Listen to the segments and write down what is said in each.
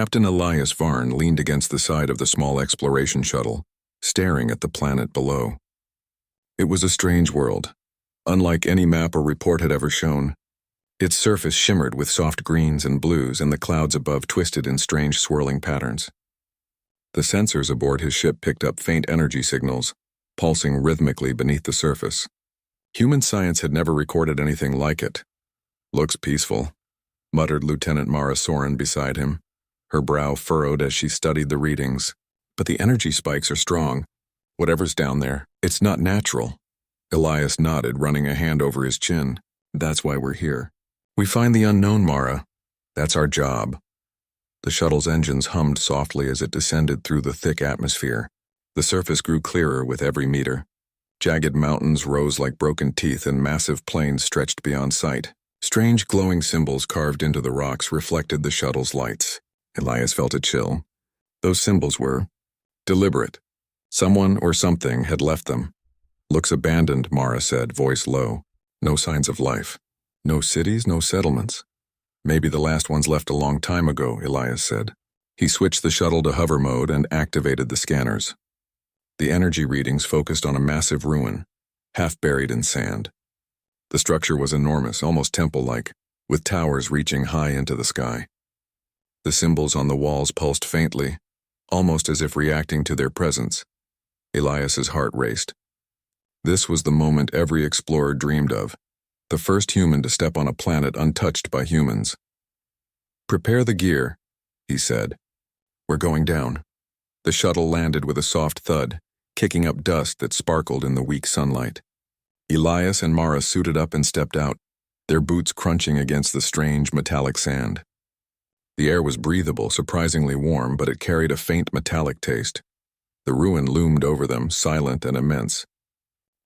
Captain Elias Varn leaned against the side of the small exploration shuttle, staring at the planet below. It was a strange world, unlike any map or report had ever shown. Its surface shimmered with soft greens and blues, and the clouds above twisted in strange swirling patterns. The sensors aboard his ship picked up faint energy signals, pulsing rhythmically beneath the surface. Human science had never recorded anything like it. "Looks peaceful," muttered Lieutenant Mara Soren beside him, her brow furrowed as she studied the readings. "But the energy spikes are strong. Whatever's down there, it's not natural." Elias nodded, running a hand over his chin. "That's why we're here. We find the unknown, Mara. That's our job." The shuttle's engines hummed softly as it descended through the thick atmosphere. The surface grew clearer with every meter. Jagged mountains rose like broken teeth, and massive plains stretched beyond sight. Strange glowing symbols carved into the rocks reflected the shuttle's lights. Elias felt a chill. Those symbols were deliberate. Someone or something had left them. "Looks abandoned," Mara said, voice low. "No signs of life. No cities, no settlements." "Maybe the last ones left a long time ago," Elias said. He switched the shuttle to hover mode and activated the scanners. The energy readings focused on a massive ruin, half buried in sand. The structure was enormous, almost temple-like, with towers reaching high into the sky. The symbols on the walls pulsed faintly, almost as if reacting to their presence. Elias's heart raced. This was the moment every explorer dreamed of, the first human to step on a planet untouched by humans. "Prepare the gear," he said. "We're going down." The shuttle landed with a soft thud, kicking up dust that sparkled in the weak sunlight. Elias and Mara suited up and stepped out, their boots crunching against the strange metallic sand. The air was breathable, surprisingly warm, but it carried a faint metallic taste. The ruin loomed over them, silent and immense.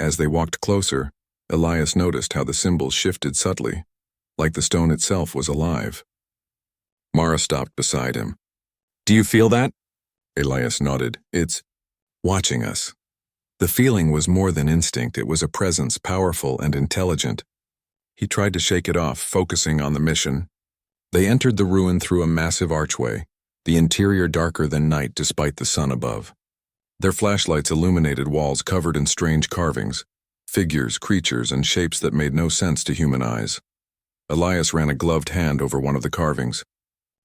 As they walked closer, Elias noticed how the symbols shifted subtly, like the stone itself was alive. Mara stopped beside him. "Do you feel that?" Elias nodded. "It's watching us." The feeling was more than instinct. It was a presence, powerful and intelligent. He tried to shake it off, focusing on the mission. They entered the ruin through a massive archway, the interior darker than night despite the sun above. Their flashlights illuminated walls covered in strange carvings, figures, creatures, and shapes that made no sense to human eyes. Elias ran a gloved hand over one of the carvings.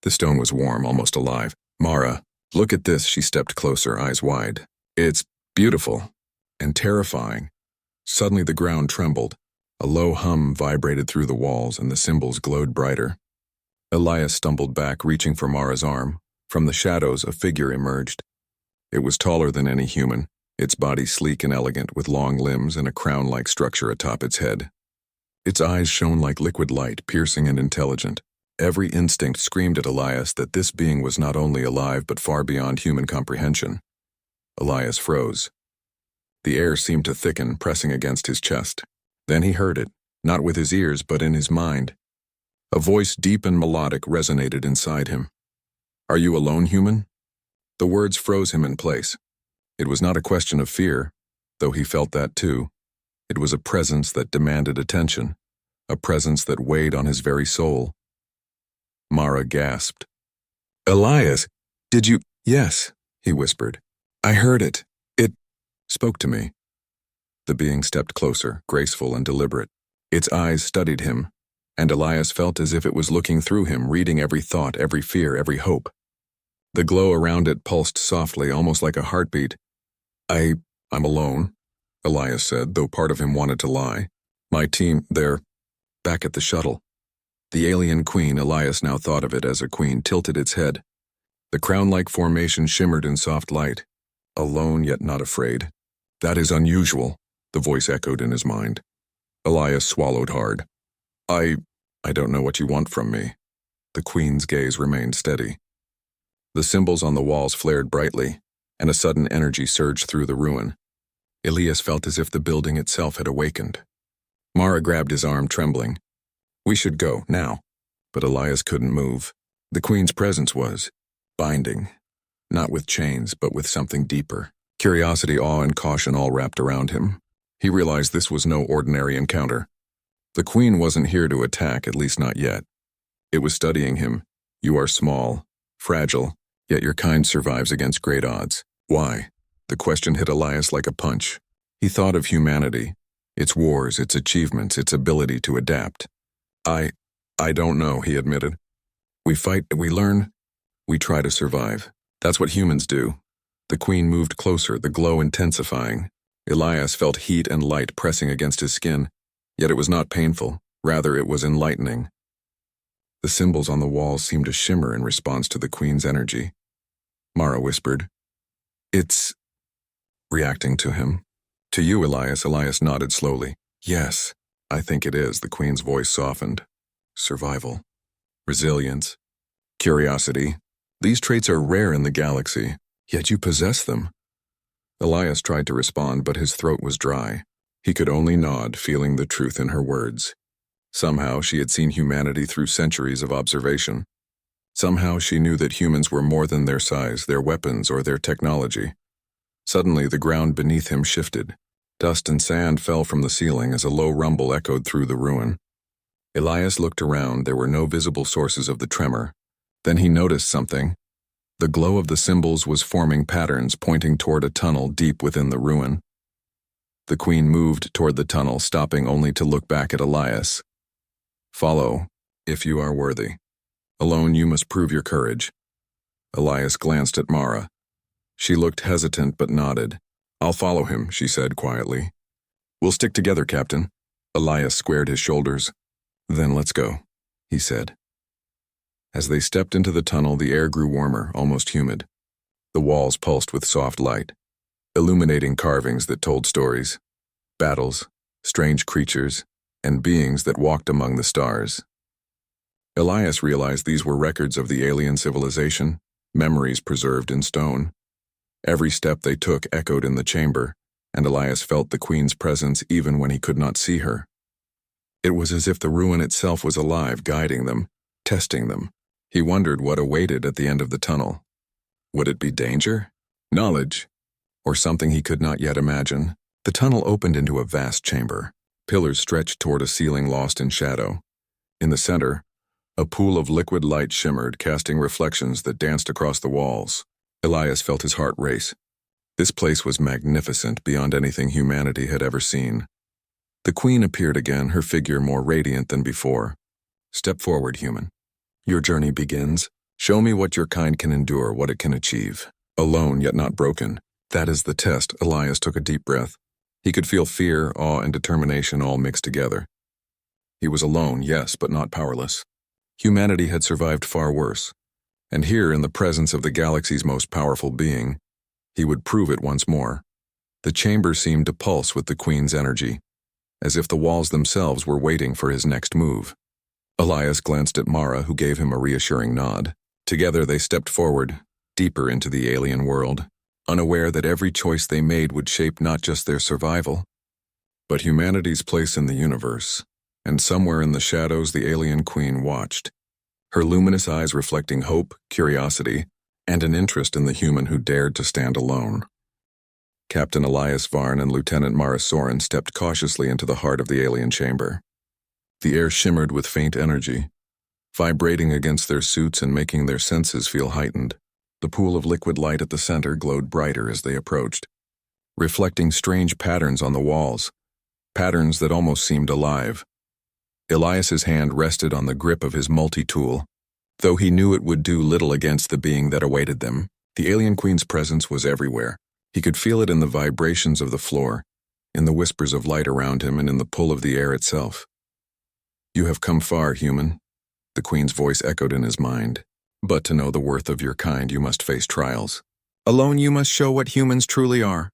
The stone was warm, almost alive. "Mara, look at this." She stepped closer, eyes wide. "It's beautiful and terrifying." Suddenly the ground trembled. A low hum vibrated through the walls, and the symbols glowed brighter. Elias stumbled back, reaching for Mara's arm. From the shadows, a figure emerged. It was taller than any human, its body sleek and elegant, with long limbs and a crown-like structure atop its head. Its eyes shone like liquid light, piercing and intelligent. Every instinct screamed at Elias that this being was not only alive but far beyond human comprehension. Elias froze. The air seemed to thicken, pressing against his chest. Then he heard it, not with his ears but in his mind. A voice deep and melodic resonated inside him. "Are you alone, human?" The words froze him in place. It was not a question of fear, though he felt that too. It was a presence that demanded attention, a presence that weighed on his very soul. Mara gasped. "Elias, did you—" "Yes," he whispered. "I heard it. It spoke to me." The being stepped closer, graceful and deliberate. Its eyes studied him, and Elias felt as if it was looking through him, reading every thought, every fear, every hope. The glow around it pulsed softly, almost like a heartbeat. I'm alone," Elias said, though part of him wanted to lie. "My team, they're back at the shuttle." The alien queen, Elias now thought of it as a queen, tilted its head. The crown-like formation shimmered in soft light. "Alone yet not afraid. That is unusual," the voice echoed in his mind. Elias swallowed hard. I don't know what you want from me." The queen's gaze remained steady. The symbols on the walls flared brightly, and a sudden energy surged through the ruin. Elias felt as if the building itself had awakened. Mara grabbed his arm, trembling. "We should go, now." But Elias couldn't move. The queen's presence was binding, not with chains, but with something deeper. Curiosity, awe, and caution all wrapped around him. He realized this was no ordinary encounter. The queen wasn't here to attack, at least not yet. It was studying him. "You are small, Fragile, yet your kind survives against great odds. Why? The question hit Elias like a punch. He thought of humanity, its wars, its achievements, its ability to adapt. I don't know, he admitted. We fight, we learn, we try to survive. That's what humans do. The Queen moved closer, the glow intensifying. Elias felt heat and light pressing against his skin, yet it was not painful. Rather, it was enlightening. The symbols on the walls seemed to shimmer in response to the Queen's energy. Mara whispered, "It's..." reacting to him. "To you, Elias." Elias nodded slowly. "Yes, I think it is." The Queen's voice softened. "Survival. Resilience. Curiosity. These traits are rare in the galaxy, yet you possess them." Elias tried to respond, but his throat was dry. He could only nod, feeling the truth in her words. Somehow she had seen humanity through centuries of observation. Somehow she knew that humans were more than their size, their weapons, or their technology. Suddenly the ground beneath him shifted. Dust and sand fell from the ceiling as a low rumble echoed through the ruin. Elias looked around. There were no visible sources of the tremor. Then he noticed something. The glow of the symbols was forming patterns pointing toward a tunnel deep within the ruin. The Queen moved toward the tunnel, stopping only to look back at Elias. "Follow, if you are worthy. Alone you must prove your courage." Elias glanced at Mara. She looked hesitant but nodded. "I'll follow him," she said quietly. "We'll stick together, Captain." Elias squared his shoulders. "Then let's go," he said. As they stepped into the tunnel, the air grew warmer, almost humid. The walls pulsed with soft light, illuminating carvings that told stories, battles, strange creatures, and beings that walked among the stars. Elias realized these were records of the alien civilization, memories preserved in stone. Every step they took echoed in the chamber, and Elias felt the Queen's presence even when he could not see her. It was as if the ruin itself was alive, guiding them, testing them. He wondered what awaited at the end of the tunnel. Would it be danger? Knowledge? Or something he could not yet imagine? The tunnel opened into a vast chamber. Pillars stretched toward a ceiling lost in shadow. In the center, a pool of liquid light shimmered, casting reflections that danced across the walls. Elias felt his heart race. This place was magnificent, beyond anything humanity had ever seen. The Queen appeared again, her figure more radiant than before. "Step forward, human. Your journey begins. Show me what your kind can endure, what it can achieve. Alone, yet not broken. That is the test." Elias took a deep breath. He could feel fear, awe, and determination all mixed together. He was alone, yes, but not powerless. Humanity had survived far worse. And here, in the presence of the galaxy's most powerful being, he would prove it once more. The chamber seemed to pulse with the Queen's energy, as if the walls themselves were waiting for his next move. Elias glanced at Mara, who gave him a reassuring nod. Together they stepped forward, deeper into the alien world, unaware that every choice they made would shape not just their survival, but humanity's place in the universe. And somewhere in the shadows the alien Queen watched, her luminous eyes reflecting hope, curiosity, and an interest in the human who dared to stand alone. Captain Elias Varn and Lieutenant Mara Soren stepped cautiously into the heart of the alien chamber. The air shimmered with faint energy, vibrating against their suits and making their senses feel heightened. The pool of liquid light at the center glowed brighter as they approached, reflecting strange patterns on the walls, patterns that almost seemed alive. Elias's hand rested on the grip of his multi-tool, though he knew it would do little against the being that awaited them. The alien Queen's presence was everywhere. He could feel it in the vibrations of the floor, in the whispers of light around him, and in the pull of the air itself. "You have come far, human," the Queen's voice echoed in his mind. "But to know the worth of your kind, you must face trials. Alone you must show what humans truly are."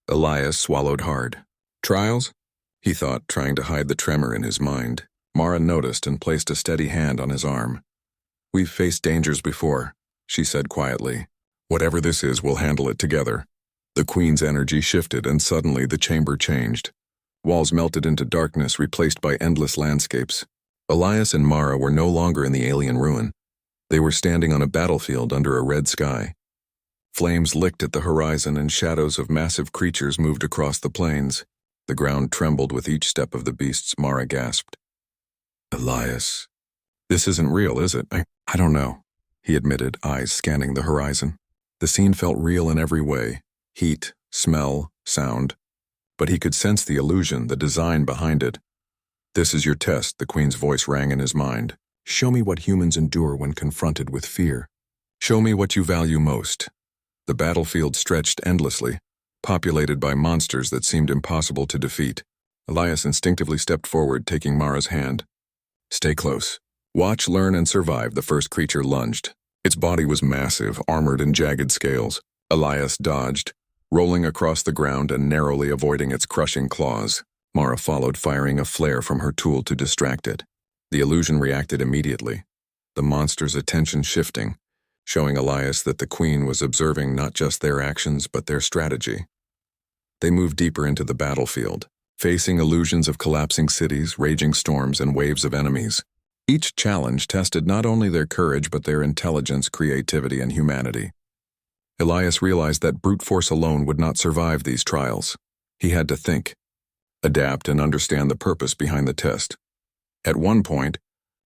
Elias swallowed hard. "Trials?" he thought, trying to hide the tremor in his mind. Mara noticed and placed a steady hand on his arm. "We've faced dangers before," she said quietly. "Whatever this is, we'll handle it together." The Queen's energy shifted, and suddenly the chamber changed. Walls melted into darkness, replaced by endless landscapes. Elias and Mara were no longer in the alien ruin. They were standing on a battlefield under a red sky. Flames licked at the horizon, and shadows of massive creatures moved across the plains. The ground trembled with each step of the beasts. Mara gasped. "Elias, this isn't real, is it?" I don't know," he admitted, eyes scanning the horizon. The scene felt real in every way: heat, smell, sound. But he could sense the illusion, the design behind it. "This is your test," the Queen's voice rang in his mind. "Show me what humans endure when confronted with fear. Show me what you value most." The battlefield stretched endlessly, populated by monsters that seemed impossible to defeat. Elias instinctively stepped forward, taking Mara's hand. "Stay close. Watch, learn, and survive." The first creature lunged. Its body was massive, armored in jagged scales. Elias dodged, rolling across the ground and narrowly avoiding its crushing claws. Mara followed, firing a flare from her tool to distract it. The illusion reacted immediately, the monster's attention shifting, showing Elias that the Queen was observing not just their actions but their strategy. They moved deeper into the battlefield, facing illusions of collapsing cities, raging storms, and waves of enemies. Each challenge tested not only their courage but their intelligence, creativity, and humanity. Elias realized that brute force alone would not survive these trials. He had to think, adapt, and understand the purpose behind the test. At one point,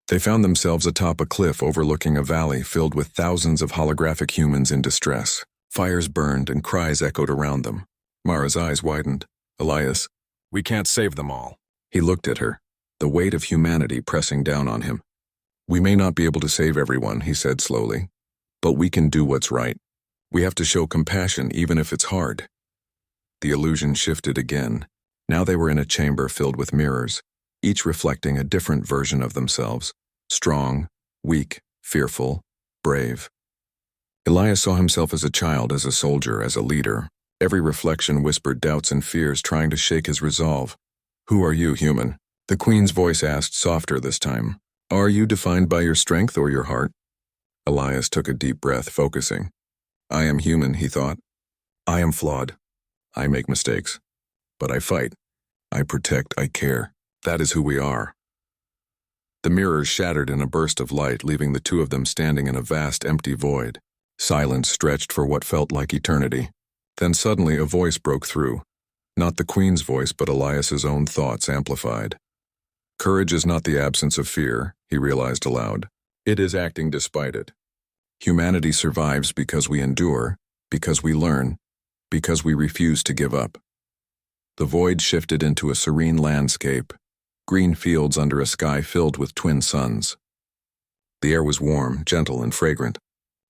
they found themselves atop a cliff overlooking a valley filled with thousands of holographic humans in distress. Fires burned and cries echoed around them. Mara's eyes widened. "Elias, we can't save them all." He looked at her, the weight of humanity pressing down on him. "We may not be able to save everyone," he said slowly, "but we can do what's right. We have to show compassion even if it's hard." The illusion shifted again. Now they were in a chamber filled with mirrors, each reflecting a different version of themselves: strong, weak, fearful, brave. Elias saw himself as a child, as a soldier, as a leader. Every reflection whispered doubts and fears, trying to shake his resolve. "Who are you, human?" The Queen's voice asked, softer this time. "Are you defined by your strength or your heart?" Elias took a deep breath, focusing. "I am human," he thought. "I am flawed. I make mistakes. But I fight. I protect. I care. That is who we are." The mirrors shattered in a burst of light, leaving the two of them standing in a vast, empty void. Silence stretched for what felt like eternity. Then suddenly a voice broke through. Not the Queen's voice, but Elias's own thoughts amplified. "Courage is not the absence of fear," he realized aloud. "It is acting despite it. Humanity survives because we endure, because we learn, because we refuse to give up." The void shifted into a serene landscape, green fields under a sky filled with twin suns. The air was warm, gentle, and fragrant.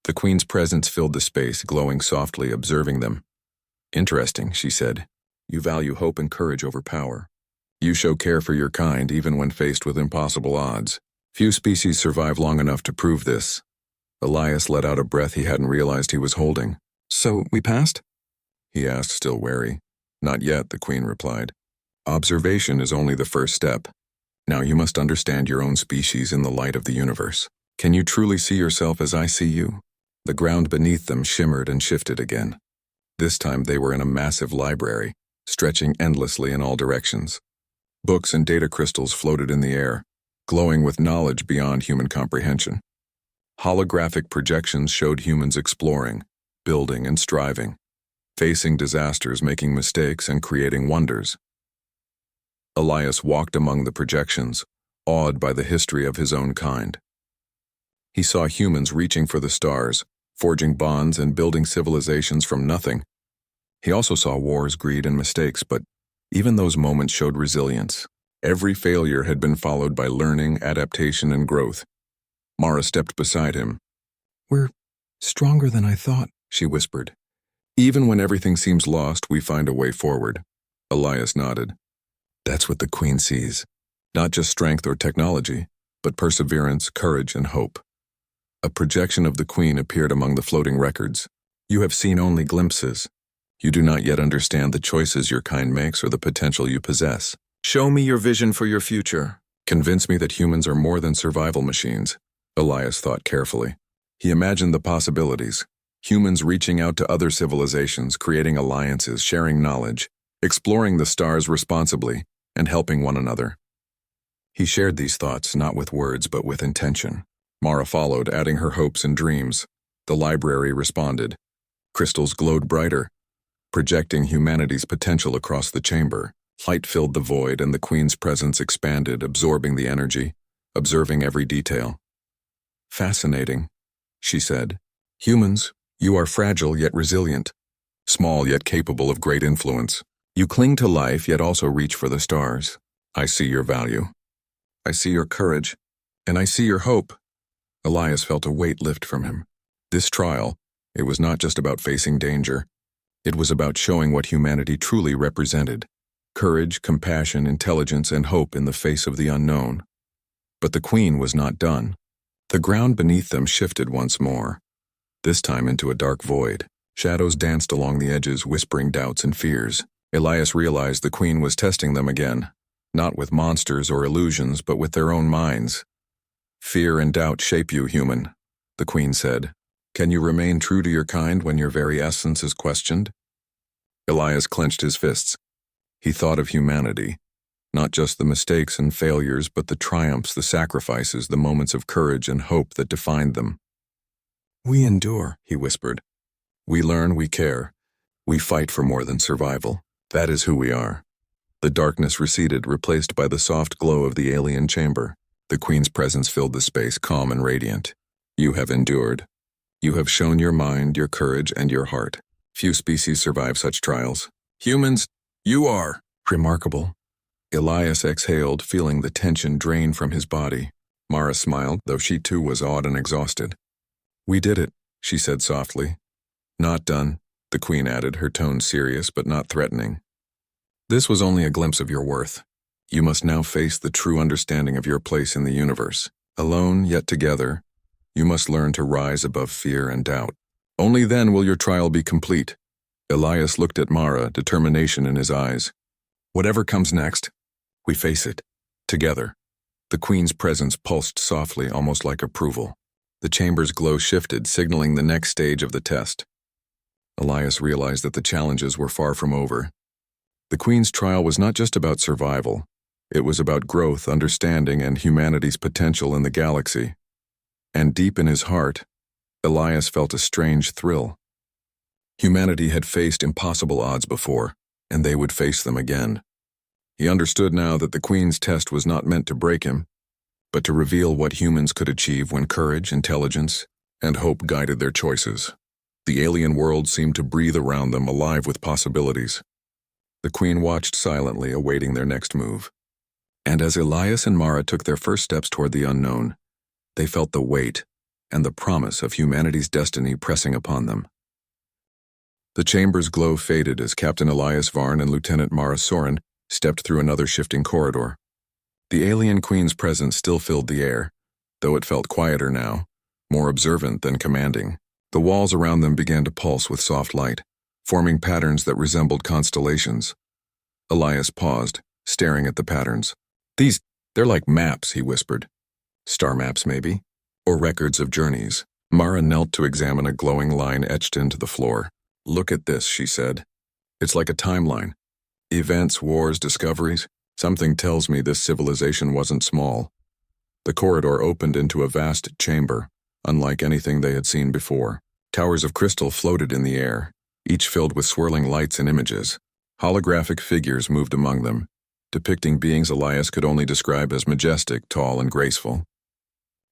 The Queen's presence filled the space, glowing softly, observing them. "Interesting," she said. "You value hope and courage over power. You show care for your kind even when faced with impossible odds. Few species survive long enough to prove this." Elias let out a breath he hadn't realized he was holding. "So, we passed?" he asked, still wary. "Not yet," the Queen replied. "Observation is only the first step. Now you must understand your own species in the light of the universe. Can you truly see yourself as I see you?" The ground beneath them shimmered and shifted again. This time they were in a massive library, stretching endlessly in all directions. Books and data crystals floated in the air, glowing with knowledge beyond human comprehension. Holographic projections showed humans exploring, building, and striving, facing disasters, making mistakes, and creating wonders. Elias walked among the projections, awed by the history of his own kind. He saw humans reaching for the stars, forging bonds and building civilizations from nothing. He also saw wars, greed, and mistakes, but even those moments showed resilience. Every failure had been followed by learning, adaptation, and growth. Mara stepped beside him. "We're stronger than I thought," she whispered. "Even when everything seems lost, we find a way forward." Elias nodded. "That's what the Queen sees. Not just strength or technology, but perseverance, courage, and hope." A projection of the Queen appeared among the floating records. "You have seen only glimpses. You do not yet understand the choices your kind makes or the potential you possess. Show me your vision for your future. Convince me that humans are more than survival machines." Elias thought carefully. He imagined the possibilities. Humans reaching out to other civilizations, creating alliances, sharing knowledge, exploring the stars responsibly, and helping one another. He shared these thoughts not with words but with intention. Mara followed, adding her hopes and dreams. The library responded. Crystals glowed brighter, projecting humanity's potential across the chamber. Light filled the void, and the Queen's presence expanded, absorbing the energy, observing every detail. "Fascinating," she said. Humans, you are fragile yet resilient, small yet capable of great influence. You cling to life yet also reach for the stars. I see your value. I see your courage, and I see your hope. Elias felt a weight lift from him. This trial, it was not just about facing danger. It was about showing what humanity truly represented: courage, compassion, intelligence, and hope in the face of the unknown. But the Queen was not done. The ground beneath them shifted once more, this time into a dark void. Shadows danced along the edges, whispering doubts and fears. Elias realized the Queen was testing them again, not with monsters or illusions, but with their own minds. Fear and doubt shape you, human, the Queen said. Can you remain true to your kind when your very essence is questioned? Elias clenched his fists. He thought of humanity, not just the mistakes and failures, but the triumphs, the sacrifices, the moments of courage and hope that defined them. We endure, he whispered. We learn, we care. We fight for more than survival. That is who we are. The darkness receded, replaced by the soft glow of the alien chamber. The Queen's presence filled the space, calm and radiant. You have endured. You have shown your mind, your courage, and your heart. Few species survive such trials. Humans, you are remarkable. Elias exhaled, feeling the tension drain from his body. Mara smiled, though she too was awed and exhausted. We did it, she said softly. Not done, the Queen added, her tone serious but not threatening. This was only a glimpse of your worth. You must now face the true understanding of your place in the universe. Alone, yet together, you must learn to rise above fear and doubt. Only then will your trial be complete. Elias looked at Mara, determination in his eyes. Whatever comes next, we face it, together. The Queen's presence pulsed softly, almost like approval. The chamber's glow shifted, signaling the next stage of the test. Elias realized that the challenges were far from over. The Queen's trial was not just about survival. It was about growth, understanding, and humanity's potential in the galaxy. And deep in his heart, Elias felt a strange thrill. Humanity had faced impossible odds before, and they would face them again. He understood now that the Queen's test was not meant to break him, but to reveal what humans could achieve when courage, intelligence, and hope guided their choices. The alien world seemed to breathe around them, alive with possibilities. The Queen watched silently, awaiting their next move. And as Elias and Mara took their first steps toward the unknown, they felt the weight and the promise of humanity's destiny pressing upon them. The chamber's glow faded as Captain Elias Varn and Lieutenant Mara Soren stepped through another shifting corridor. The alien Queen's presence still filled the air, though it felt quieter now, more observant than commanding. The walls around them began to pulse with soft light, forming patterns that resembled constellations. Elias paused, staring at the patterns. They're like maps, he whispered. Star maps, maybe? Or records of journeys. Mara knelt to examine a glowing line etched into the floor. Look at this, she said. It's like a timeline. Events, wars, discoveries. Something tells me this civilization wasn't small. The corridor opened into a vast chamber, unlike anything they had seen before. Towers of crystal floated in the air, each filled with swirling lights and images. Holographic figures moved among them, depicting beings Elias could only describe as majestic, tall, and graceful.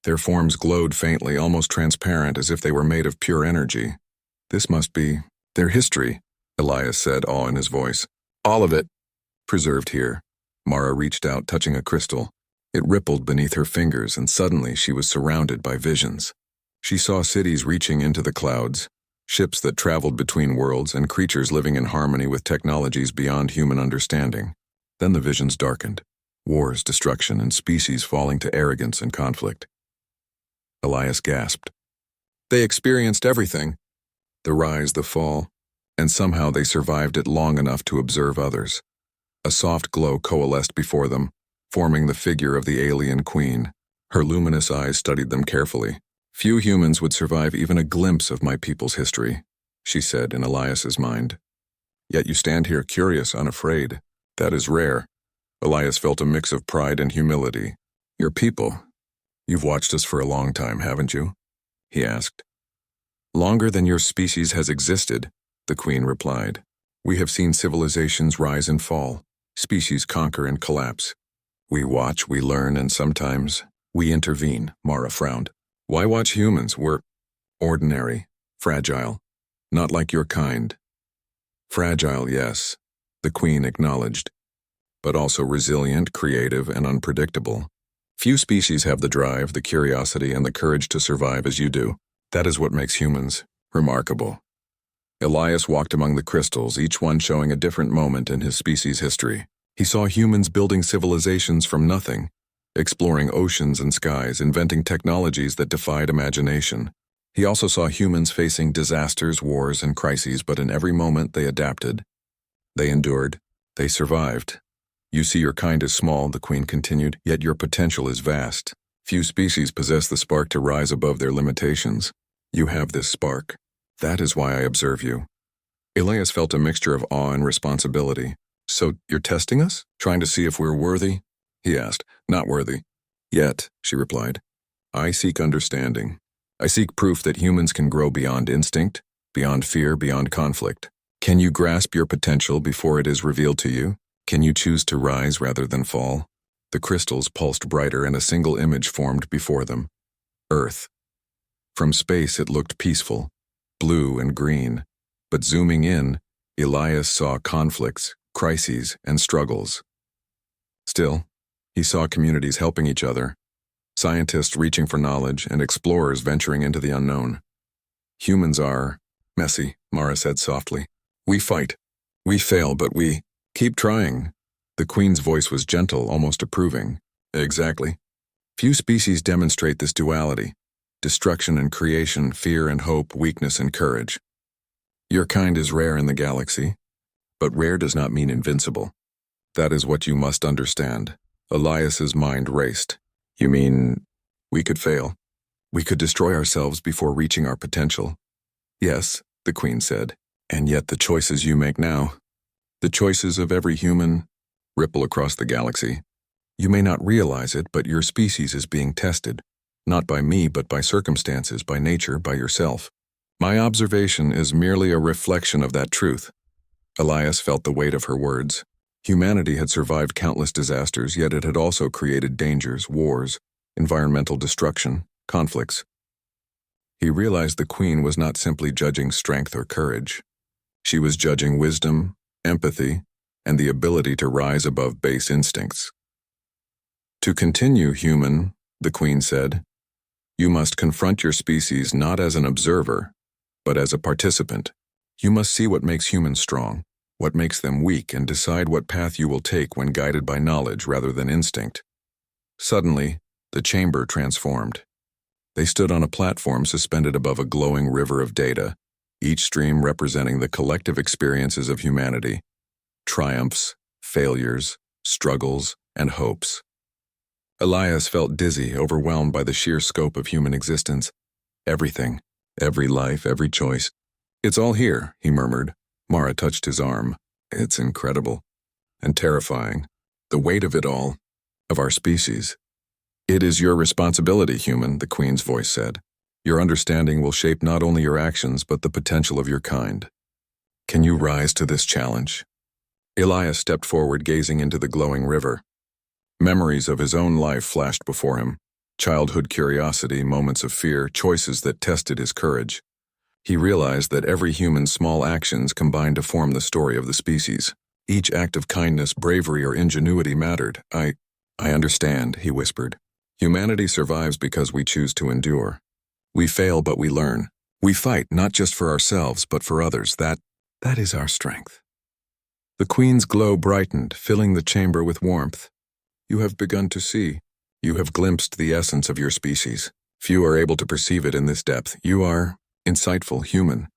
Their forms glowed faintly, almost transparent, as if they were made of pure energy. This must be their history, Elias said, awe in his voice. All of it, preserved here. Mara reached out, touching a crystal. It rippled beneath her fingers, and suddenly she was surrounded by visions. She saw cities reaching into the clouds, ships that traveled between worlds, and creatures living in harmony with technologies beyond human understanding. Then the visions darkened. Wars, destruction, and species falling to arrogance and conflict. Elias gasped. They experienced everything. The rise, the fall, and somehow they survived it long enough to observe others. A soft glow coalesced before them, forming the figure of the alien Queen. Her luminous eyes studied them carefully. Few humans would survive even a glimpse of my people's history, she said in Elias's mind. Yet you stand here curious, unafraid. That is rare. Elias felt a mix of pride and humility. Your people. You've watched us for a long time, haven't you? He asked. Longer than your species has existed, the Queen replied. We have seen civilizations rise and fall, species conquer and collapse. We watch, we learn, and sometimes we intervene, Mara frowned. Why watch humans? Ordinary, fragile, not like your kind. Fragile, yes, the Queen acknowledged, but also resilient, creative, and unpredictable. Few species have the drive, the curiosity, and the courage to survive as you do. That is what makes humans remarkable. Elias walked among the crystals, each one showing a different moment in his species' history. He saw humans building civilizations from nothing, exploring oceans and skies, inventing technologies that defied imagination. He also saw humans facing disasters, wars, and crises, but in every moment they adapted. They endured. They survived. You see, your kind is small, the Queen continued, yet your potential is vast. Few species possess the spark to rise above their limitations. You have this spark. That is why I observe you. Elias felt a mixture of awe and responsibility. So, you're testing us? Trying to see if we're worthy? He asked. Not worthy. Yet, she replied. I seek understanding. I seek proof that humans can grow beyond instinct, beyond fear, beyond conflict. Can you grasp your potential before it is revealed to you? Can you choose to rise rather than fall? The crystals pulsed brighter and a single image formed before them. Earth. From space it looked peaceful, blue and green. But zooming in, Elias saw conflicts, crises, and struggles. Still, he saw communities helping each other, scientists reaching for knowledge, and explorers venturing into the unknown. Humans are messy, Mara said softly. We fight. We fail, but we keep trying. The Queen's voice was gentle, almost approving. Exactly. Few species demonstrate this duality. Destruction and creation, fear and hope, weakness and courage. Your kind is rare in the galaxy, but rare does not mean invincible. That is what you must understand. Elias's mind raced. You mean, we could fail? We could destroy ourselves before reaching our potential? Yes, the Queen said, and yet the choices you make now, the choices of every human, ripple across the galaxy. You may not realize it, but your species is being tested. Not by me, but by circumstances, by nature, by yourself. My observation is merely a reflection of that truth. Elias felt the weight of her words. Humanity had survived countless disasters, yet it had also created dangers, wars, environmental destruction, conflicts. He realized the Queen was not simply judging strength or courage. She was judging wisdom, empathy, and the ability to rise above base instincts. To continue, human, the Queen said, you must confront your species not as an observer, but as a participant. You must see what makes humans strong, what makes them weak, and decide what path you will take when guided by knowledge rather than instinct. Suddenly, the chamber transformed. They stood on a platform suspended above a glowing river of data, each stream representing the collective experiences of humanity, triumphs, failures, struggles, and hopes. Elias felt dizzy, overwhelmed by the sheer scope of human existence. Everything, every life, every choice. It's all here, he murmured. Mara touched his arm. It's incredible. And terrifying. The weight of it all. Of our species. It is your responsibility, human, the Queen's voice said. Your understanding will shape not only your actions, but the potential of your kind. Can you rise to this challenge? Elias stepped forward, gazing into the glowing river. Memories of his own life flashed before him. Childhood curiosity, moments of fear, choices that tested his courage. He realized that every human's small actions combined to form the story of the species. Each act of kindness, bravery, or ingenuity mattered. I understand, he whispered. Humanity survives because we choose to endure. We fail, but we learn. We fight not just for ourselves, but for others. That is our strength. The Queen's glow brightened, filling the chamber with warmth. You have begun to see. You have glimpsed the essence of your species. Few are able to perceive it in this depth. You are insightful, human.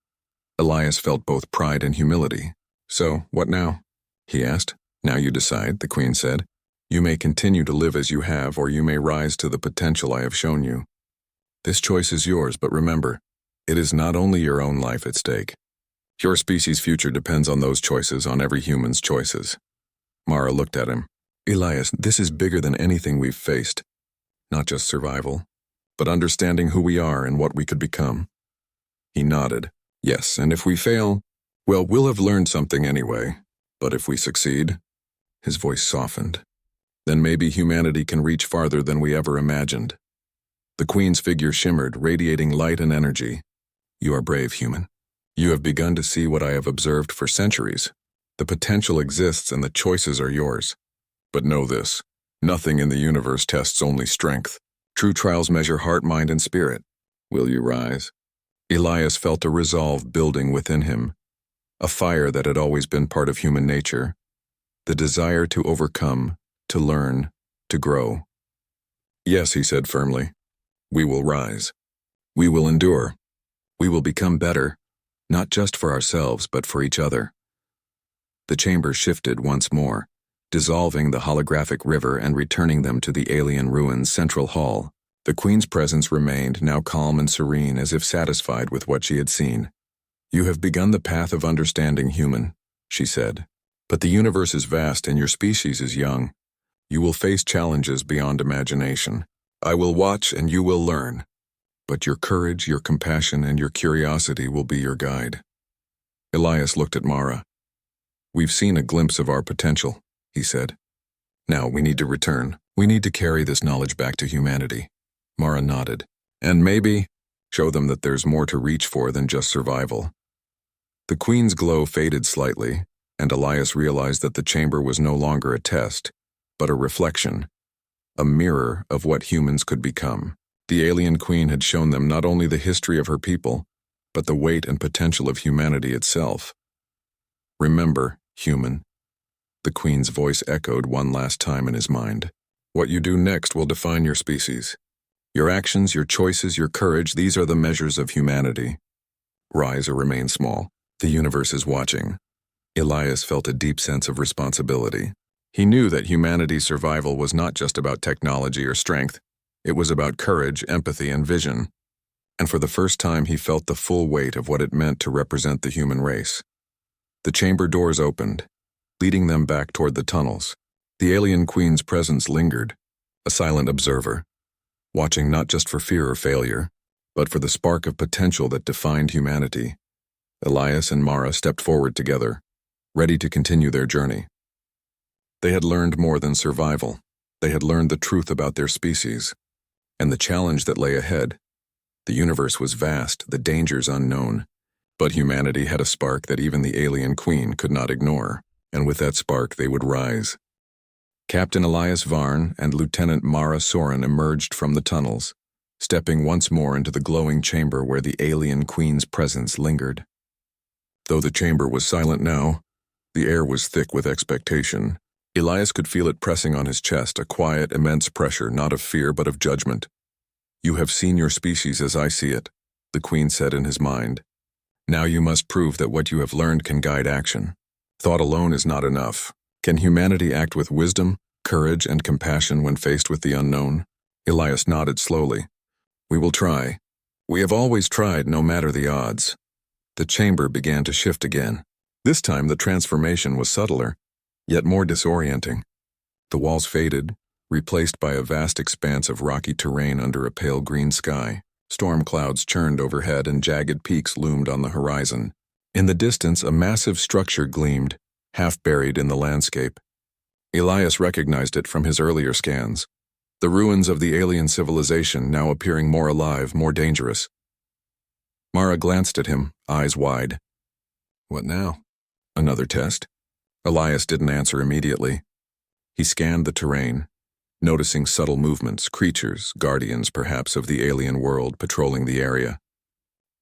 Elias felt both pride and humility. So, what now? He asked. Now you decide, the Queen said. You may continue to live as you have, or you may rise to the potential I have shown you. This choice is yours, but remember, it is not only your own life at stake. Your species' future depends on those choices, on every human's choices. Mara looked at him. Elias, this is bigger than anything we've faced. Not just survival, but understanding who we are and what we could become. He nodded. Yes, and if we fail, well, we'll have learned something anyway. But if we succeed, his voice softened, then maybe humanity can reach farther than we ever imagined. The Queen's figure shimmered, radiating light and energy. You are brave, human. You have begun to see what I have observed for centuries. The potential exists and the choices are yours. But know this, nothing in the universe tests only strength. True trials measure heart, mind, and spirit. Will you rise? Elias felt a resolve building within him, a fire that had always been part of human nature, the desire to overcome, to learn, to grow. Yes, he said firmly. We will rise. We will endure. We will become better, not just for ourselves, but for each other. The chamber shifted once more, dissolving the holographic river and returning them to the alien ruins' central hall. The Queen's presence remained, now calm and serene, as if satisfied with what she had seen. You have begun the path of understanding, human, she said. But the universe is vast and your species is young. You will face challenges beyond imagination. I will watch and you will learn. But your courage, your compassion, and your curiosity will be your guide. Elias looked at Mara. We've seen a glimpse of our potential, he said. Now we need to return. We need to carry this knowledge back to humanity. Mara nodded. And maybe show them that there's more to reach for than just survival. The Queen's glow faded slightly, and Elias realized that the chamber was no longer a test, but a reflection, a mirror of what humans could become. The alien Queen had shown them not only the history of her people, but the weight and potential of humanity itself. Remember, human. The Queen's voice echoed one last time in his mind. What you do next will define your species. Your actions, your choices, your courage, these are the measures of humanity. Rise or remain small. The universe is watching. Elias felt a deep sense of responsibility. He knew that humanity's survival was not just about technology or strength. It was about courage, empathy, and vision. And for the first time, he felt the full weight of what it meant to represent the human race. The chamber doors opened, leading them back toward the tunnels. The alien Queen's presence lingered, a silent observer, watching not just for fear or failure, but for the spark of potential that defined humanity. Elias and Mara stepped forward together, ready to continue their journey. They had learned more than survival. They had learned the truth about their species, and the challenge that lay ahead. The universe was vast, the dangers unknown, but humanity had a spark that even the alien Queen could not ignore, and with that spark they would rise. Captain Elias Varn and Lieutenant Mara Soren emerged from the tunnels, stepping once more into the glowing chamber where the alien Queen's presence lingered. Though the chamber was silent now, the air was thick with expectation. Elias could feel it pressing on his chest, a quiet, immense pressure, not of fear but of judgment. You have seen your species as I see it, the Queen said in his mind. Now you must prove that what you have learned can guide action. Thought alone is not enough. Can humanity act with wisdom, courage, and compassion when faced with the unknown? Elias nodded slowly. We will try. We have always tried, no matter the odds. The chamber began to shift again. This time the transformation was subtler, yet more disorienting. The walls faded, replaced by a vast expanse of rocky terrain under a pale green sky. Storm clouds churned overhead and jagged peaks loomed on the horizon. In the distance, a massive structure gleamed, half buried in the landscape. Elias recognized it from his earlier scans. The ruins of the alien civilization now appearing more alive, more dangerous. Mara glanced at him, eyes wide. What now? Another test? Elias didn't answer immediately. He scanned the terrain, noticing subtle movements, creatures, guardians perhaps of the alien world patrolling the area.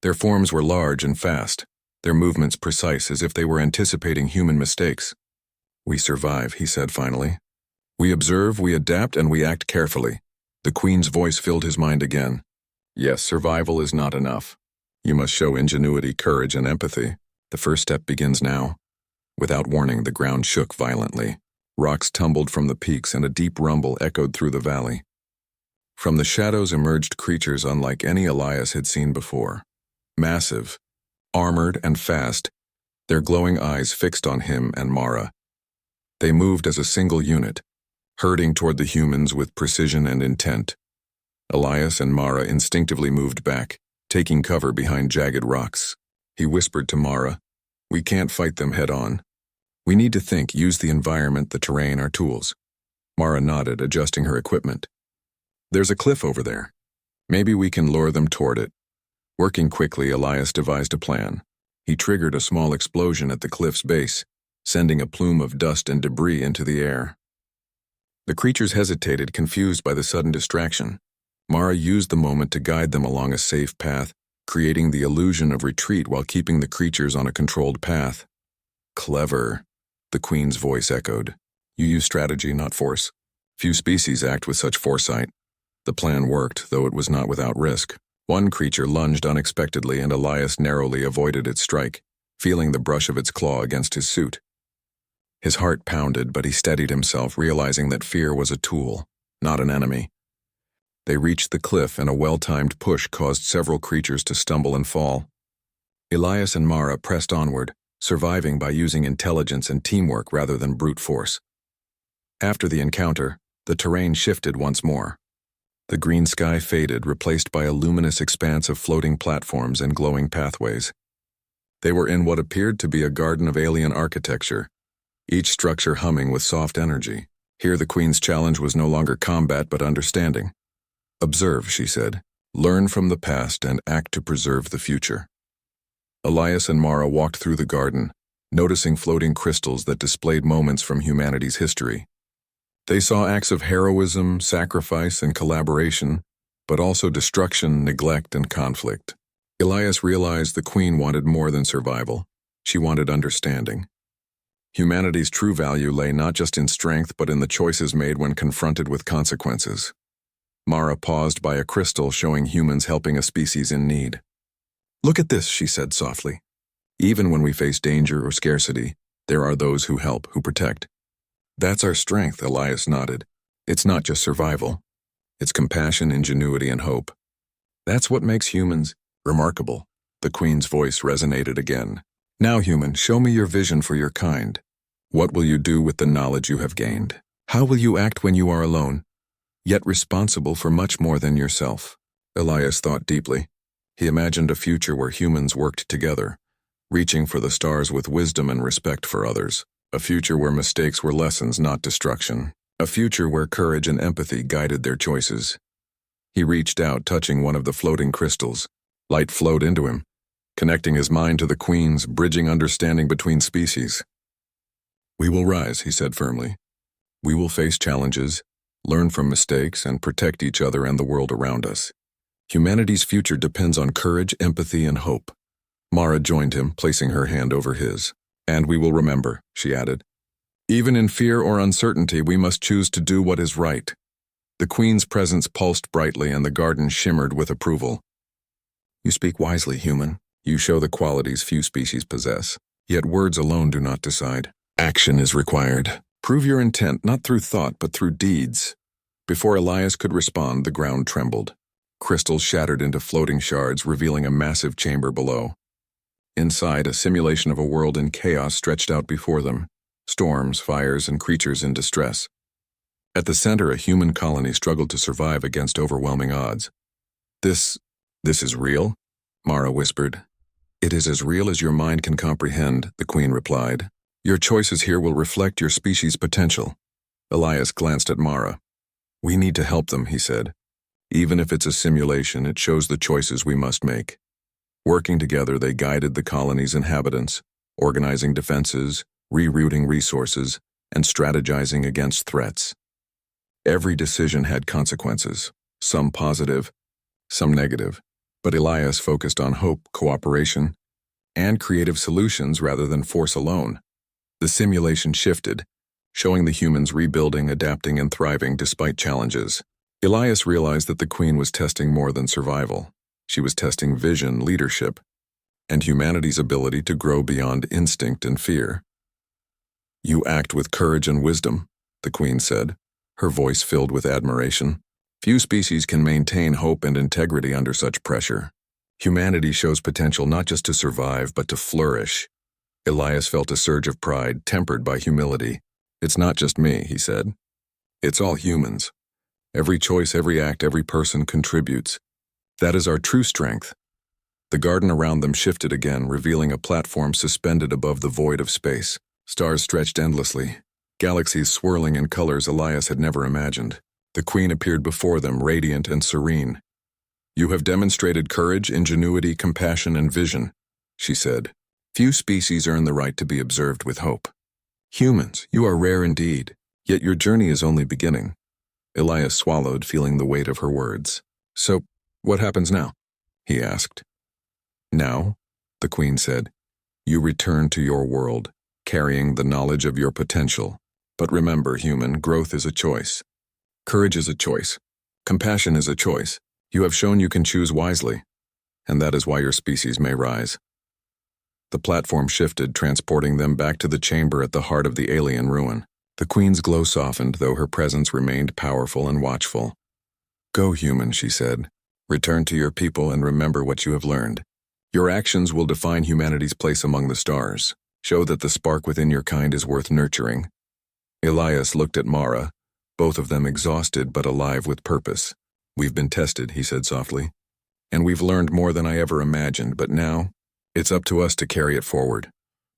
Their forms were large and fast, their movements precise as if they were anticipating human mistakes. We survive, he said finally. We observe, we adapt, and we act carefully. The Queen's voice filled his mind again. Yes, survival is not enough. You must show ingenuity, courage, and empathy. The first step begins now. Without warning, the ground shook violently. Rocks tumbled from the peaks and a deep rumble echoed through the valley. From the shadows emerged creatures unlike any Elias had seen before. Massive, armored and fast, their glowing eyes fixed on him and Mara. They moved as a single unit, herding toward the humans with precision and intent. Elias and Mara instinctively moved back, taking cover behind jagged rocks. He whispered to Mara, "We can't fight them head-on. We need to think, use the environment, the terrain, our tools." Mara nodded, adjusting her equipment. "There's a cliff over there. Maybe we can lure them toward it. Working quickly, Elias devised a plan. He triggered a small explosion at the cliff's base, sending a plume of dust and debris into the air. The creatures hesitated, confused by the sudden distraction. Mara used the moment to guide them along a safe path, creating the illusion of retreat while keeping the creatures on a controlled path. Clever, the Queen's voice echoed. You use strategy, not force. Few species act with such foresight. The plan worked, though it was not without risk. One creature lunged unexpectedly, and Elias narrowly avoided its strike, feeling the brush of its claw against his suit. His heart pounded, but he steadied himself, realizing that fear was a tool, not an enemy. They reached the cliff, and a well-timed push caused several creatures to stumble and fall. Elias and Mara pressed onward, surviving by using intelligence and teamwork rather than brute force. After the encounter, the terrain shifted once more. The green sky faded, replaced by a luminous expanse of floating platforms and glowing pathways. They were in what appeared to be a garden of alien architecture, each structure humming with soft energy. Here the Queen's challenge was no longer combat but understanding. Observe, she said. Learn from the past and act to preserve the future. Elias and Mara walked through the garden, noticing floating crystals that displayed moments from humanity's history. They saw acts of heroism, sacrifice, and collaboration, but also destruction, neglect, and conflict. Elias realized the Queen wanted more than survival. She wanted understanding. Humanity's true value lay not just in strength but in the choices made when confronted with consequences. Mara paused by a crystal showing humans helping a species in need. Look at this, she said softly. Even when we face danger or scarcity, there are those who help, who protect. That's our strength, Elias nodded. It's not just survival. It's compassion, ingenuity, and hope. That's what makes humans remarkable. The Queen's voice resonated again. Now, human, show me your vision for your kind. What will you do with the knowledge you have gained? How will you act when you are alone, yet responsible for much more than yourself? Elias thought deeply. He imagined a future where humans worked together, reaching for the stars with wisdom and respect for others. A future where mistakes were lessons, not destruction. A future where courage and empathy guided their choices. He reached out, touching one of the floating crystals. Light flowed into him, connecting his mind to the Queen's, bridging understanding between species. We will rise, he said firmly. We will face challenges, learn from mistakes, and protect each other and the world around us. Humanity's future depends on courage, empathy, and hope. Mara joined him, placing her hand over his. And we will remember, she added. Even in fear or uncertainty, we must choose to do what is right. The Queen's presence pulsed brightly, and the garden shimmered with approval. You speak wisely, human. You show the qualities few species possess. Yet words alone do not decide. Action is required. Prove your intent not through thought but through deeds. Before Elias could respond, the ground trembled. Crystals shattered into floating shards, revealing a massive chamber below. Inside, a simulation of a world in chaos stretched out before them. Storms, fires, and creatures in distress. At the center, a human colony struggled to survive against overwhelming odds. This is real? Mara whispered. It is as real as your mind can comprehend, the Queen replied. Your choices here will reflect your species' potential. Elias glanced at Mara. We need to help them, he said. Even if it's a simulation, it shows the choices we must make. Working together, they guided the colony's inhabitants, organizing defenses, rerouting resources, and strategizing against threats. Every decision had consequences, some positive, some negative, but Elias focused on hope, cooperation, and creative solutions rather than force alone. The simulation shifted, showing the humans rebuilding, adapting, and thriving despite challenges. Elias realized that the Queen was testing more than survival. She was testing vision, leadership, and humanity's ability to grow beyond instinct and fear. You act with courage and wisdom, the Queen said, her voice filled with admiration. Few species can maintain hope and integrity under such pressure. Humanity shows potential not just to survive, but to flourish. Elias felt a surge of pride, tempered by humility. It's not just me, he said. It's all humans. Every choice, every act, every person contributes. That is our true strength. The garden around them shifted again, revealing a platform suspended above the void of space. Stars stretched endlessly, galaxies swirling in colors Elias had never imagined. The Queen appeared before them, radiant and serene. You have demonstrated courage, ingenuity, compassion, and vision, she said. Few species earn the right to be observed with hope. Humans, you are rare indeed, yet your journey is only beginning. Elias swallowed, feeling the weight of her words. So, what happens now? He asked. Now, the Queen said, you return to your world, carrying the knowledge of your potential. But remember, human, growth is a choice. Courage is a choice. Compassion is a choice. You have shown you can choose wisely, and that is why your species may rise. The platform shifted, transporting them back to the chamber at the heart of the alien ruin. The Queen's glow softened, though her presence remained powerful and watchful. Go, human, she said. Return to your people and remember what you have learned. Your actions will define humanity's place among the stars. Show that the spark within your kind is worth nurturing. Elias looked at Mara, both of them exhausted but alive with purpose. We've been tested, he said softly. And we've learned more than I ever imagined, but now, it's up to us to carry it forward.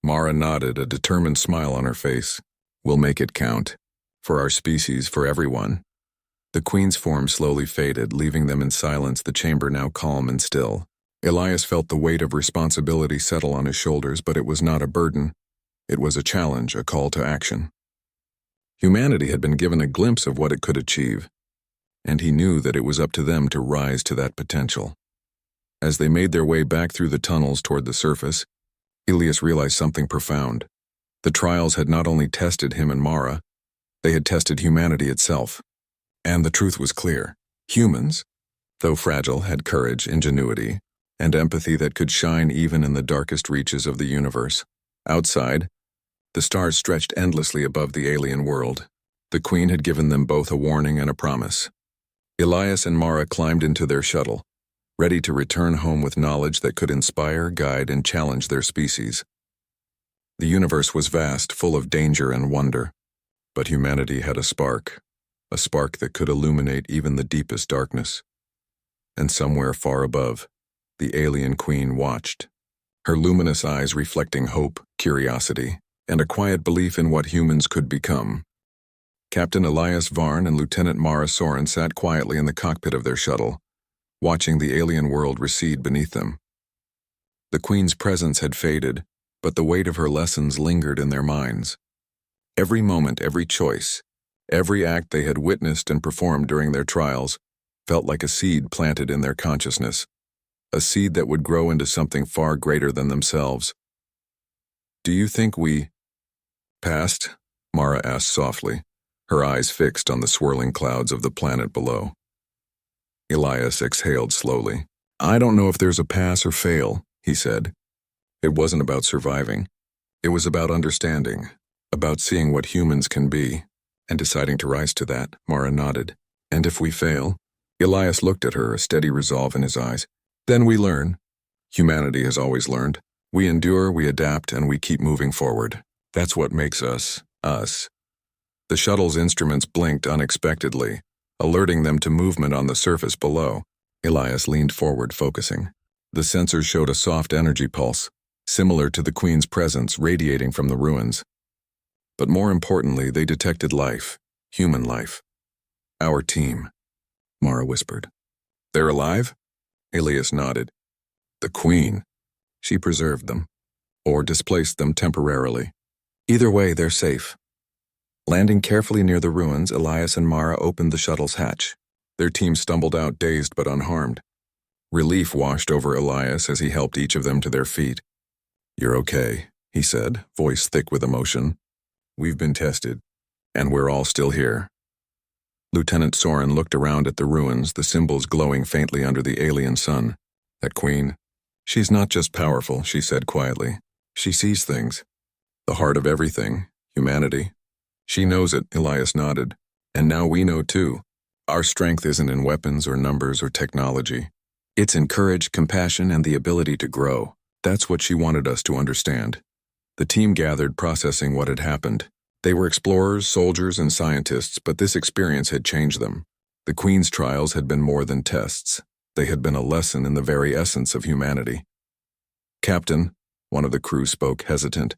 Mara nodded, a determined smile on her face. We'll make it count. For our species, for everyone. The Queen's form slowly faded, leaving them in silence, the chamber now calm and still. Elias felt the weight of responsibility settle on his shoulders, but it was not a burden. It was a challenge, a call to action. Humanity had been given a glimpse of what it could achieve, and he knew that it was up to them to rise to that potential. As they made their way back through the tunnels toward the surface, Elias realized something profound. The trials had not only tested him and Mara, they had tested humanity itself. And the truth was clear. Humans, though fragile, had courage, ingenuity, and empathy that could shine even in the darkest reaches of the universe. Outside, the stars stretched endlessly above the alien world. The Queen had given them both a warning and a promise. Elias and Mara climbed into their shuttle, ready to return home with knowledge that could inspire, guide, and challenge their species. The universe was vast, full of danger and wonder, but humanity had a spark that could illuminate even the deepest darkness. And somewhere far above, the alien Queen watched, her luminous eyes reflecting hope, curiosity, and a quiet belief in what humans could become. Captain Elias Varn and Lieutenant Mara Soren sat quietly in the cockpit of their shuttle, watching the alien world recede beneath them. The Queen's presence had faded, but the weight of her lessons lingered in their minds. Every moment, every choice, every act they had witnessed and performed during their trials felt like a seed planted in their consciousness, a seed that would grow into something far greater than themselves. Do you think we passed? Mara asked softly, her eyes fixed on the swirling clouds of the planet below. Elias exhaled slowly. I don't know if there's a pass or fail, he said. It wasn't about surviving. It was about understanding, about seeing what humans can be, and deciding to rise to that. Mara nodded. And if we fail? Elias looked at her, a steady resolve in his eyes. Then we learn. Humanity has always learned. We endure, we adapt, and we keep moving forward. That's what makes us, us. The shuttle's instruments blinked unexpectedly, alerting them to movement on the surface below. Elias leaned forward, focusing. The sensors showed a soft energy pulse, similar to the Queen's presence radiating from the ruins. But more importantly, they detected life, human life. Our team, Mara whispered. They're alive? Elias nodded. The Queen. She preserved them, or displaced them temporarily. Either way, they're safe. Landing carefully near the ruins, Elias and Mara opened the shuttle's hatch. Their team stumbled out, dazed but unharmed. Relief washed over Elias as he helped each of them to their feet. You're okay, he said, voice thick with emotion. We've been tested, and we're all still here. Lieutenant Soren looked around at the ruins, the symbols glowing faintly under the alien sun. That Queen, she's not just powerful, she said quietly. She sees things. The heart of everything, humanity. She knows it, Elias nodded. And now we know too. Our strength isn't in weapons or numbers or technology. It's in courage, compassion, and the ability to grow. That's what she wanted us to understand. The team gathered, processing what had happened. They were explorers, soldiers, and scientists, but this experience had changed them. The Queen's trials had been more than tests. They had been a lesson in the very essence of humanity. Captain, one of the crew spoke, hesitant.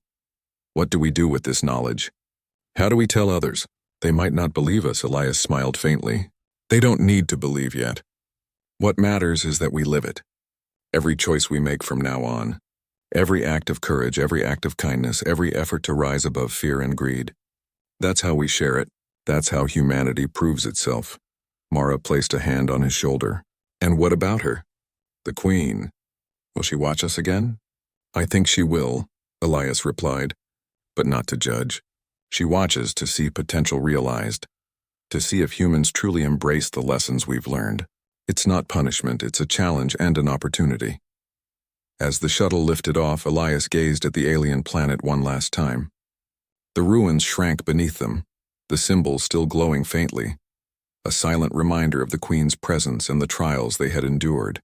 What do we do with this knowledge? How do we tell others? They might not believe us, Elias smiled faintly. They don't need to believe yet. What matters is that we live it. Every choice we make from now on, every act of courage, every act of kindness, every effort to rise above fear and greed. That's how we share it. That's how humanity proves itself. Mara placed a hand on his shoulder. And what about her? The Queen. Will she watch us again? I think she will, Elias replied, but not to judge. She watches to see potential realized, to see if humans truly embrace the lessons we've learned. It's not punishment, it's a challenge and an opportunity. As the shuttle lifted off, Elias gazed at the alien planet one last time. The ruins shrank beneath them, the symbols still glowing faintly, a silent reminder of the Queen's presence and the trials they had endured.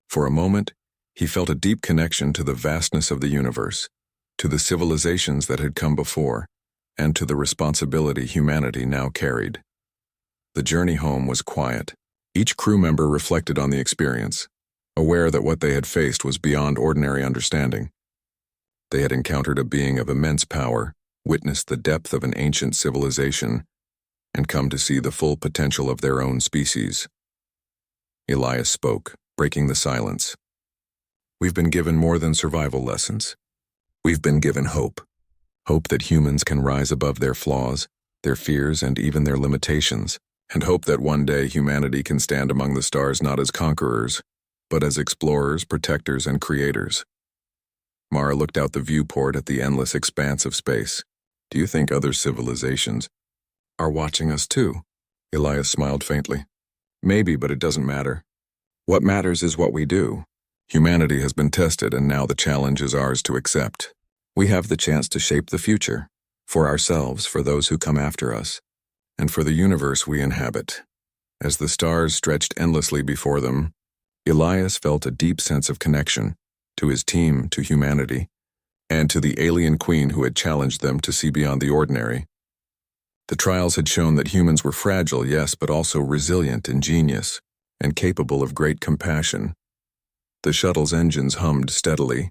For a moment, he felt a deep connection to the vastness of the universe, to the civilizations that had come before, and to the responsibility humanity now carried. The journey home was quiet. Each crew member reflected on the experience, aware that what they had faced was beyond ordinary understanding. They had encountered a being of immense power, witnessed the depth of an ancient civilization, and come to see the full potential of their own species. Elias spoke, breaking the silence. We've been given more than survival lessons. We've been given hope. Hope that humans can rise above their flaws, their fears, and even their limitations, and hope that one day humanity can stand among the stars not as conquerors, but as explorers, protectors, and creators. Mara looked out the viewport at the endless expanse of space. Do you think other civilizations are watching us too? Elias smiled faintly. Maybe, but it doesn't matter. What matters is what we do. Humanity has been tested, and now the challenge is ours to accept. We have the chance to shape the future, for ourselves, for those who come after us, and for the universe we inhabit. As the stars stretched endlessly before them, Elias felt a deep sense of connection to his team, to humanity, and to the alien queen who had challenged them to see beyond the ordinary. The trials had shown that humans were fragile, yes, but also resilient, ingenious, and capable of great compassion. The shuttle's engines hummed steadily,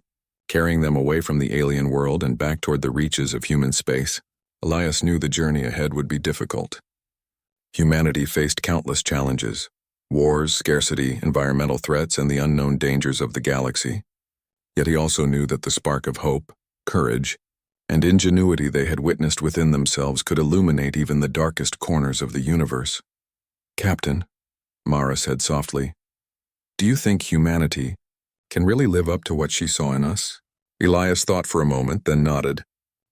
carrying them away from the alien world and back toward the reaches of human space. Elias knew the journey ahead would be difficult. Humanity faced countless challenges: wars, scarcity, environmental threats, and the unknown dangers of the galaxy. Yet he also knew that the spark of hope, courage, and ingenuity they had witnessed within themselves could illuminate even the darkest corners of the universe. Captain, Mara said softly, do you think humanity can really live up to what she saw in us? Elias thought for a moment, then nodded.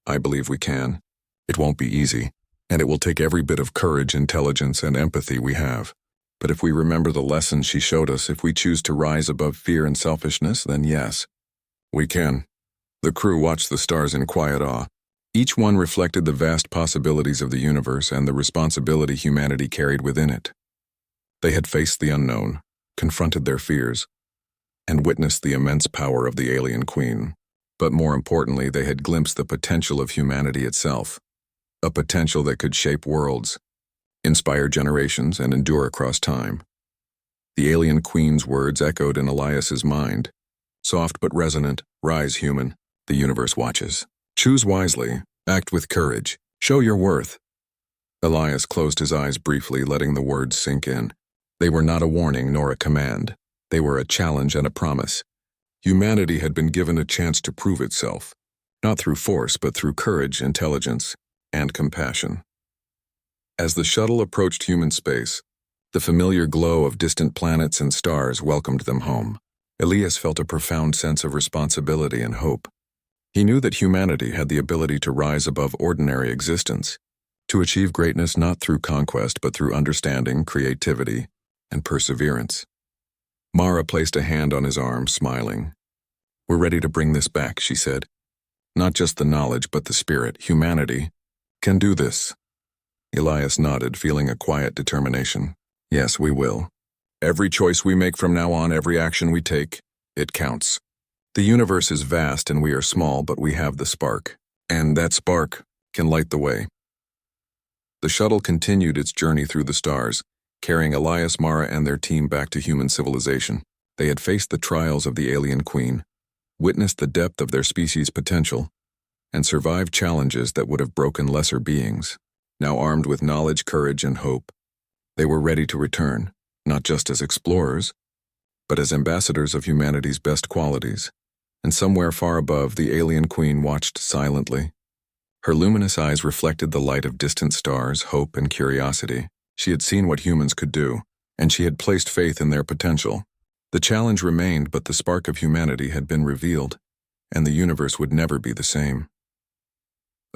I believe we can. It won't be easy, and it will take every bit of courage, intelligence, and empathy we have. But if we remember the lessons she showed us, if we choose to rise above fear and selfishness, then yes, we can. The crew watched the stars in quiet awe. Each one reflected the vast possibilities of the universe and the responsibility humanity carried within it. They had faced the unknown, confronted their fears, and witnessed the immense power of the alien queen. But more importantly, they had glimpsed the potential of humanity itself, a potential that could shape worlds, inspire generations, and endure across time. The alien queen's words echoed in Elias's mind. Soft but resonant, rise human, the universe watches. Choose wisely, act with courage, show your worth. Elias closed his eyes briefly, letting the words sink in. They were not a warning nor a command. They were a challenge and a promise. Humanity had been given a chance to prove itself, not through force but through courage, intelligence, and compassion. As the shuttle approached human space, the familiar glow of distant planets and stars welcomed them home. Elias felt a profound sense of responsibility and hope. He knew that humanity had the ability to rise above ordinary existence, to achieve greatness not through conquest but through understanding, creativity, and perseverance. Mara placed a hand on his arm, smiling. We're ready to bring this back, she said. Not just the knowledge, but the spirit. Humanity can do this. Elias nodded, feeling a quiet determination. Yes, we will. Every choice we make from now on, every action we take, it counts. The universe is vast and we are small, but we have the spark. And that spark can light the way. The shuttle continued its journey through the stars, carrying Elias, Mara, and their team back to human civilization. They had faced the trials of the alien queen, witnessed the depth of their species' potential, and survived challenges that would have broken lesser beings. Now armed with knowledge, courage, and hope, they were ready to return, not just as explorers, but as ambassadors of humanity's best qualities. And somewhere far above, the alien queen watched silently. Her luminous eyes reflected the light of distant stars, hope, and curiosity. She had seen what humans could do, and she had placed faith in their potential. The challenge remained, but the spark of humanity had been revealed, and the universe would never be the same.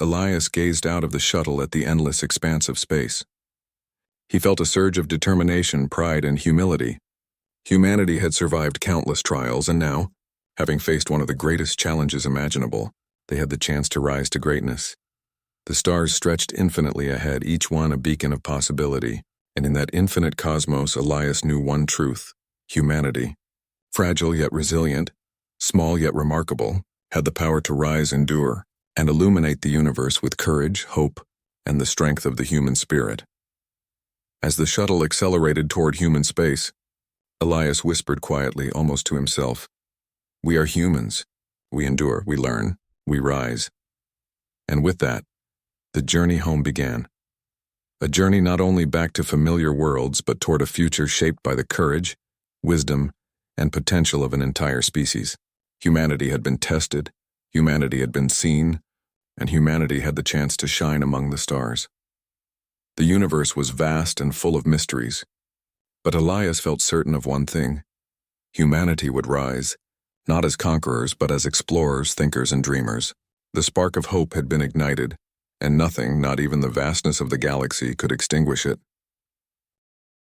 Elias gazed out of the shuttle at the endless expanse of space. He felt a surge of determination, pride, and humility. Humanity had survived countless trials, and now, having faced one of the greatest challenges imaginable, they had the chance to rise to greatness. The stars stretched infinitely ahead, each one a beacon of possibility, and in that infinite cosmos, Elias knew one truth: humanity, fragile yet resilient, small yet remarkable, had the power to rise, endure, and illuminate the universe with courage, hope, and the strength of the human spirit. As the shuttle accelerated toward human space, Elias whispered quietly, almost to himself, "We are humans. We endure, we learn, we rise." And with that, the journey home began. A journey not only back to familiar worlds, but toward a future shaped by the courage, wisdom, and potential of an entire species. Humanity had been tested, humanity had been seen, and humanity had the chance to shine among the stars. The universe was vast and full of mysteries, but Elias felt certain of one thing: humanity would rise, not as conquerors, but as explorers, thinkers, and dreamers. The spark of hope had been ignited, and nothing, not even the vastness of the galaxy, could extinguish it.